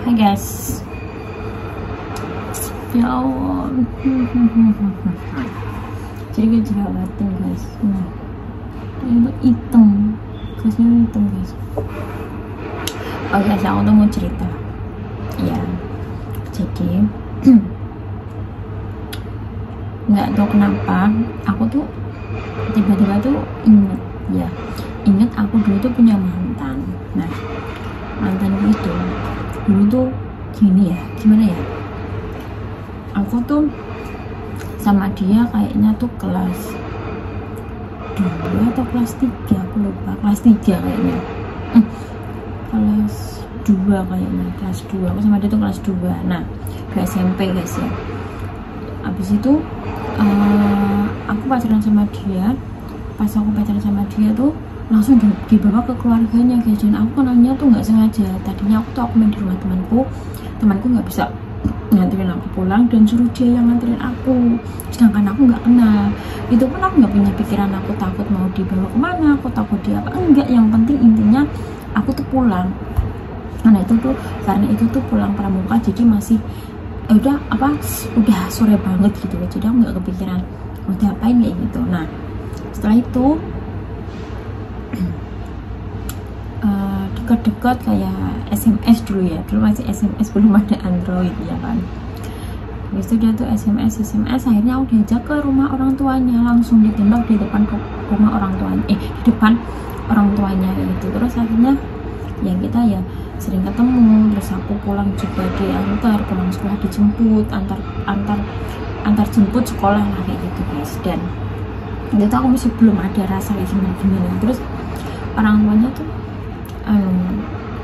Hai guys, ya Allah. Jadi gue jerawatan guys. Ini hitam, gasnya hitam guys. Oke guys, aku tuh mau cerita. Ya, jadi nggak tahu kenapa aku tuh tiba-tiba tuh inget aku dulu tuh punya mantan. Nah, mantanku itu dulu tuh gimana ya, aku tuh sama dia kayaknya tuh kelas 2 atau kelas 3, aku lupa, kelas 3 kayaknya, kelas 2 kayaknya, kelas 2 aku sama dia tuh kelas 2. Nah, ke SMP guys ya. Habis itu aku pacaran sama dia. Pas aku pacaran sama dia tuh langsung dibawa ke keluarganya guys, dan aku kenalnya tuh nggak sengaja. Tadinya aku main di rumah temanku nggak bisa nganterin aku pulang dan suruh dia yang nganterin aku, sedangkan aku nggak kenal. Itu pun aku nggak punya pikiran aku takut mau dibawa kemana, aku takut dia apa enggak, yang penting intinya aku tuh pulang. Nah itu tuh karena itu tuh pulang pramuka, jadi masih udah sore banget gitu loh, jadi aku nggak kepikiran mau diapain kayak gitu. Nah setelah itu dekat-dekat kayak SMS dulu ya, dulu masih SMS, belum ada Android ya kan. Habis itu dia tuh SMS, akhirnya aku diajak ke rumah orang tuanya, langsung ditembak di depan rumah orang tuanya, di depan orang tuanya gitu. Terus akhirnya ya kita ya sering ketemu, terus aku pulang juga diantar, pulang sekolah dijemput, antar jemput sekolah lah kayak gitu guys. Dan itu aku masih belum ada rasa kayak gimana. Terus orang tuanya tuh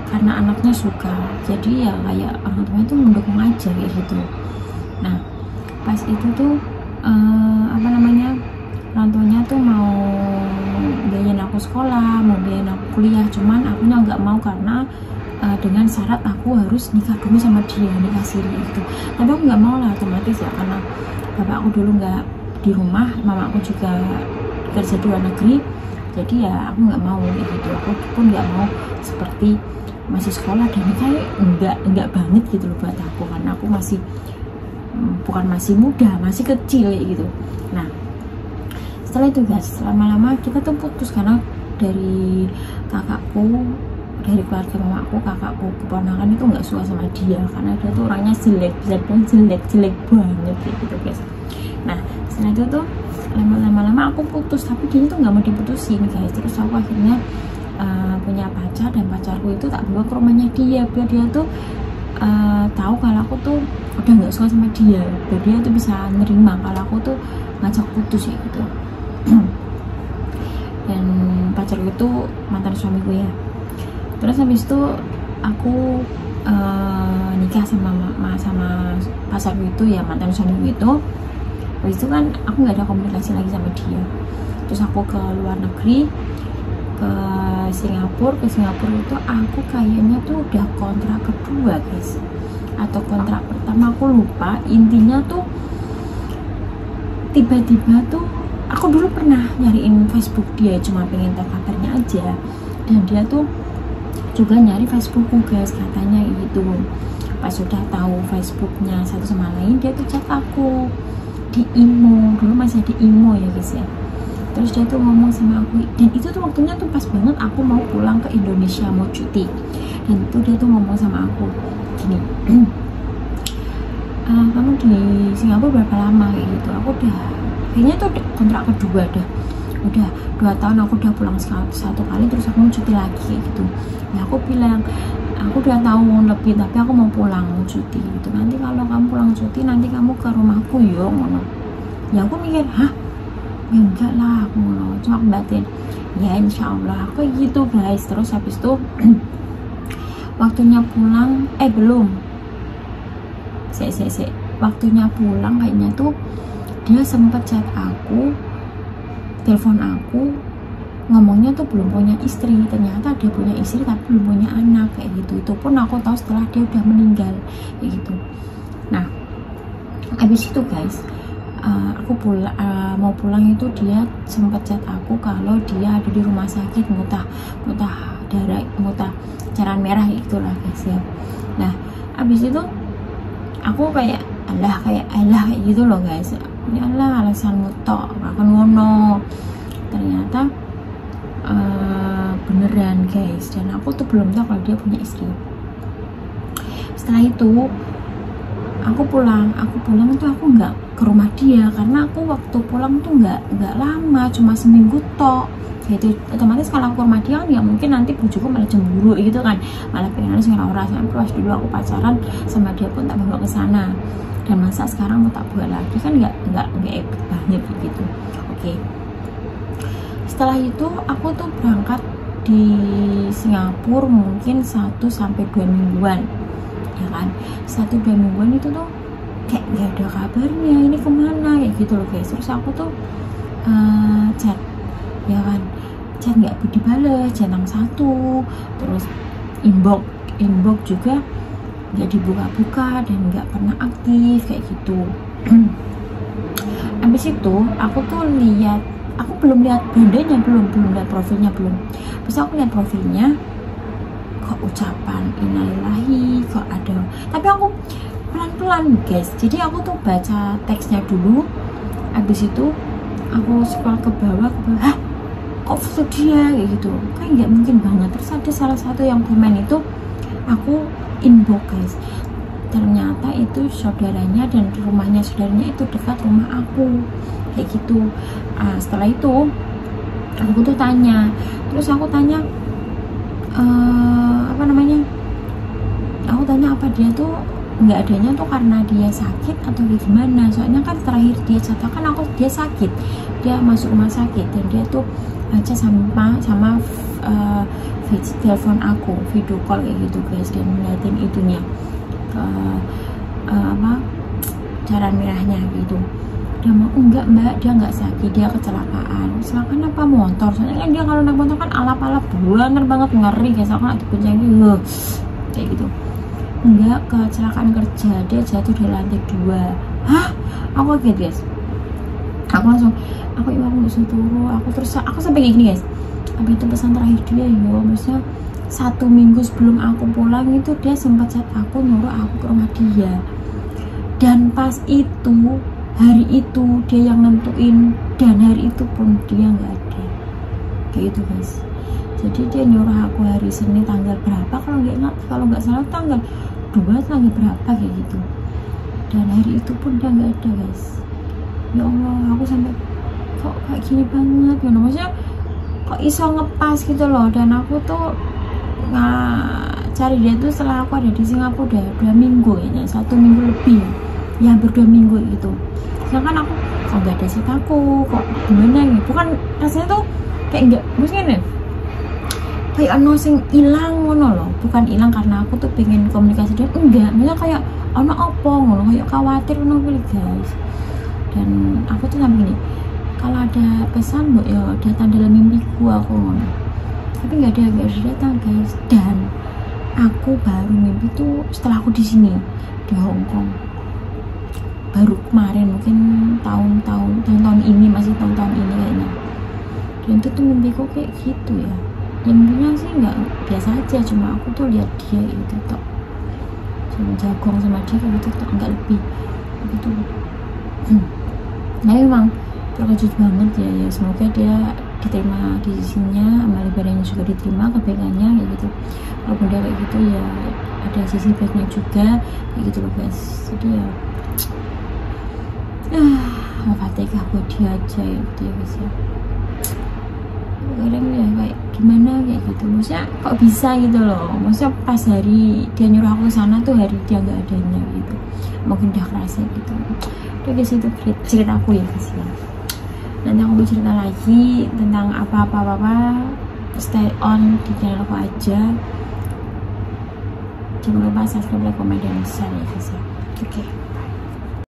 karena anaknya suka, jadi ya kayak orang tuanya tuh mendukung aja kayak gitu. Nah pas itu tuh orang tuanya tuh mau biayain aku sekolah, mau biayain aku kuliah, cuman aku nggak mau karena dengan syarat aku harus nikah dulu sama dia, nikah siri gitu. Tapi aku nggak mau lah, otomatis ya, karena bapak aku dulu nggak di rumah, mama aku juga kerja di luar negeri, jadi ya aku nggak mau gitu. Aku pun nggak mau seperti masih sekolah dan kayak enggak banget gitu loh buat aku, karena aku masih bukan masih muda, masih kecil gitu. Nah setelah itu guys, lama-lama kita tuh putus karena dari kakakku, dari keluarga mamaku, kakakku, keponakan itu nggak suka sama dia karena dia tuh orangnya jelek, bisa bilang jelek banget gitu guys. Nah setelah itu tuh lama-lama aku putus, tapi dia tuh nggak mau diputusin guys. Terus aku akhirnya punya pacar, dan pacarku itu tak bawa ke rumahnya dia, biar dia tuh tahu kalau aku tuh udah nggak suka sama dia, biar dia tuh bisa nerima kalau aku tuh ngajak putus ya gitu. Dan pacarku itu mantan suamiku ya. Terus habis itu aku nikah sama pacarku itu ya, mantan suamiku itu. Habis itu kan aku nggak ada komunikasi lagi sama dia. Terus aku ke luar negeri, ke Singapura itu aku kayaknya tuh udah kontrak kedua guys, atau kontrak pertama aku lupa. Intinya tuh tiba-tiba tuh aku dulu pernah nyariin Facebook dia, cuma pengen tahu kabarnya aja, dan dia tuh juga nyari Facebookku guys katanya gitu. Pas sudah tahu Facebooknya satu sama lain, dia tuh chat aku di Imo, dulu masih di Imo ya guys ya. Terus dia tuh ngomong sama aku, dan itu tuh waktunya tuh pas banget aku mau pulang ke Indonesia, mau cuti. Dan itu dia tuh ngomong sama aku gini, kamu di Singapura berapa lama kayak gitu. Aku udah kayaknya tuh kontrak kedua, udah 2 tahun aku udah pulang satu kali, terus aku mau cuti lagi gitu. Ya aku bilang aku 2 tahun lebih, tapi aku mau pulang, mau cuti gitu. Nanti kalau kamu pulang cuti, nanti kamu ke rumahku yo ngono. Ya aku mikir, hah ya enggak lah, aku ngono, cuma aku batin ya insya Allah aku gitu guys. Terus habis itu waktunya pulang, belum waktunya pulang kayaknya tuh dia sempet chat aku, telepon aku, ngomongnya tuh belum punya istri. Ternyata dia punya istri tapi belum punya anak kayak gitu. Itu pun aku tahu setelah dia udah meninggal kayak gitu. Nah habis itu guys, aku mau pulang itu dia sempat chat aku kalau dia ada di rumah sakit, mutah darah, muntah cairan merah itulah guys ya. Nah abis itu aku kayak alah gitu loh guys, ini alah alasanmu tok akan ngono. Ternyata beneran guys, dan aku tuh belum tahu kalau dia punya istri. Setelah itu aku pulang tuh aku nggak ke rumah dia, karena aku waktu pulang tuh nggak lama, cuma seminggu tok gitu. Otomatis kalau aku ke rumah dia kan ya mungkin nanti bujuku malah cemburu gitu kan, malah pengen sih orang sampai pas dulu aku pacaran sama dia pun tak bawa ke sana, dan masa sekarang mau tak buat lagi kan nggak epic banget gitu. Oke. Setelah itu aku tuh berangkat di Singapura mungkin 1-2 mingguan ya kan. 1-2 mingguan itu tuh kayak gak ada kabarnya, ini kemana kayak gitu loh guys. Terus aku tuh chat ya kan, chat nggak dibales, centang 1, terus inbox juga nggak dibuka-buka dan nggak pernah aktif kayak gitu. Habis itu aku tuh lihat, aku belum lihat bundanya, belum lihat profilnya belum. Terus aku lihat profilnya, kok ucapan innalillahi, kok ada, tapi aku pelan-pelan guys. Jadi aku tuh baca teksnya dulu, habis itu aku scroll ke bawah, hah kok foto dia kayak gitu, kayak nggak mungkin banget. Terus ada salah satu yang komen itu, aku inbox guys, ternyata itu saudaranya dan rumahnya saudaranya itu dekat rumah aku kayak gitu. Setelah itu aku tuh tanya, terus aku tanya aku tanya apa dia tuh nggak adanya tuh karena dia sakit atau gimana. Soalnya kan terakhir dia ceritakan dia sakit, dia masuk rumah sakit, dan dia tuh aja sama telepon aku, video call kayak gitu guys, dan ngeliatin itunya cairan merahnya gitu. Dia mau enggak mbak, dia nggak sakit, dia kecelakaan apa motor. Soalnya kan dia kalau naik motor kan alap-alap banget ngeri guys, aku nggak diboncengin kayak gitu. Enggak, kecelakaan kerja, dia jatuh dari lantai 2. Hah, aku kaget guys, aku langsung aku bisa turu. Aku sampai kayak gini guys. Habis itu pesan terakhir dia maksudnya 1 minggu sebelum aku pulang itu dia sempat chat aku nyuruh aku ke rumah dia, dan pas itu hari itu dia yang nentuin, dan hari itu pun dia nggak ada kayak gitu guys. Jadi dia nyuruh aku hari Senin tanggal berapa, kalau nggak salah tanggal 2 tanggal berapa kayak gitu, dan hari itu pun dia nggak ada guys. Ya Allah, aku sampai kok kayak gini banget ya, maksudnya kok iso ngepas gitu loh. Dan aku tuh cari dia tuh setelah aku ada di Singapura udah 2 minggu kayaknya, 1 minggu lebih ya, hampir 2 minggu gitu. Sedangkan aku kok nggak ada ceritaku, kok gimana nih, bukan rasanya tuh kayak nggak, maksudnya nih kayak ono sing hilang ngono loh. Bukan hilang karena aku tuh pengen komunikasi dia, enggak, maksudnya kayak ono opo ngono, kayak khawatir ngono guys. Dan aku tuh sampai gini, kalau ada pesan bu ya datang dalam mimpiku aku ngono, tapi nggak ada datang guys. Dan aku baru mimpi tuh setelah aku di sini di Hong Kong, baru kemarin, mungkin tahun ini, masih tahun ini kayaknya. Dan itu tuh mimpiku kayak gitu ya. Mimpinya sih nggak biasa aja, cuma aku tuh lihat dia itu tok, cuma jagung sama dia kayak gitu tok, nggak lebih gitu. Nah memang terkejut banget ya. Semoga dia diterima di sisinya, amal ibadahnya juga diterima, kebaikannya kayak gitu. Walaupun dia kayak gitu ya ada sisi baiknya juga kayak gitu loh guys. Jadi ya Al-Fatihah buat dia aja ya gitu ya guys ya. Kadang ya kayak gimana kayak gitu, maksudnya kok bisa gitu loh, maksudnya pas hari dia nyuruh aku ke sana tuh hari dia nggak adanya gitu, mungkin udah kerasa gitu. Udah guys, itu cerita aku ya guys ya. Nanti aku mau cerita lagi tentang apa-apa stay on di channel aku aja. Jangan lupa subscribe, like, komen, dan share ya guys ya. Oke.